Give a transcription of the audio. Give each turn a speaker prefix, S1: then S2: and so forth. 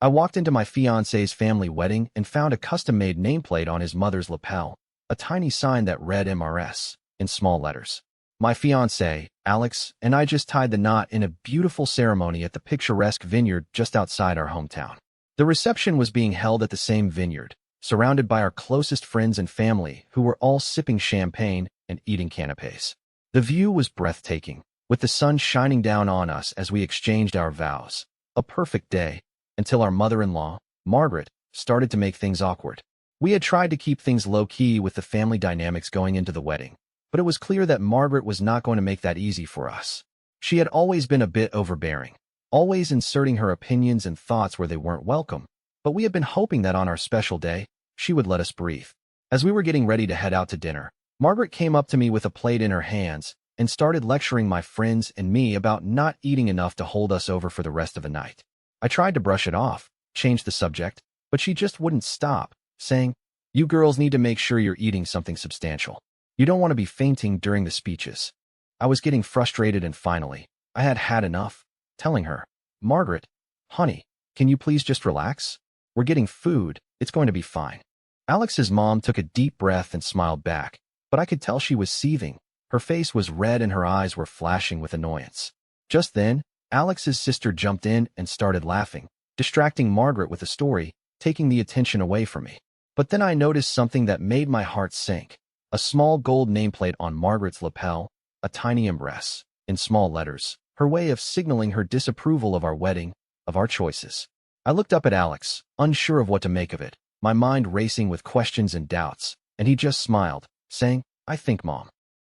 S1: I walked into my fiancé's family wedding and found a custom-made nameplate on his mother's lapel, a tiny sign that read MRS in small letters. My fiancé, Alex, and I just tied the knot in a beautiful ceremony at the picturesque vineyard just outside our hometown. The reception was being held at the same vineyard, surrounded by our closest friends and family who were all sipping champagne and eating canapés. The view was breathtaking, with the sun shining down on us as we exchanged our vows. A perfect day, until our mother-in-law, Margaret, started to make things awkward. We had tried to keep things low-key with the family dynamics going into the wedding, but it was clear that Margaret was not going to make that easy for us. She had always been a bit overbearing, always inserting her opinions and thoughts where they weren't welcome, but we had been hoping that on our special day, she would let us breathe. As we were getting ready to head out to dinner, Margaret came up to me with a plate in her hands and started lecturing my friends and me about not eating enough to hold us over for the rest of the night. I tried to brush it off, change the subject, but she just wouldn't stop, saying, "You girls need to make sure you're eating something substantial. You don't want to be fainting during the speeches." I was getting frustrated and finally, I had had enough, telling her, "Margaret, honey, can you please just relax? We're getting food, it's going to be fine." Alex's mom took a deep breath and smiled back, but I could tell she was seething. Her face was red and her eyes were flashing with annoyance. Just then, Alex's sister jumped in and started laughing, distracting Margaret with a story, taking the attention away from me. But then I noticed something that made my heart sink. A small gold nameplate on Margaret's lapel, a tiny embrace, in small letters, her way of signaling her disapproval of our wedding, of our choices. I looked up at Alex, unsure of what to make of it, my mind racing with questions and doubts, and he just smiled, saying, "I think, Mom,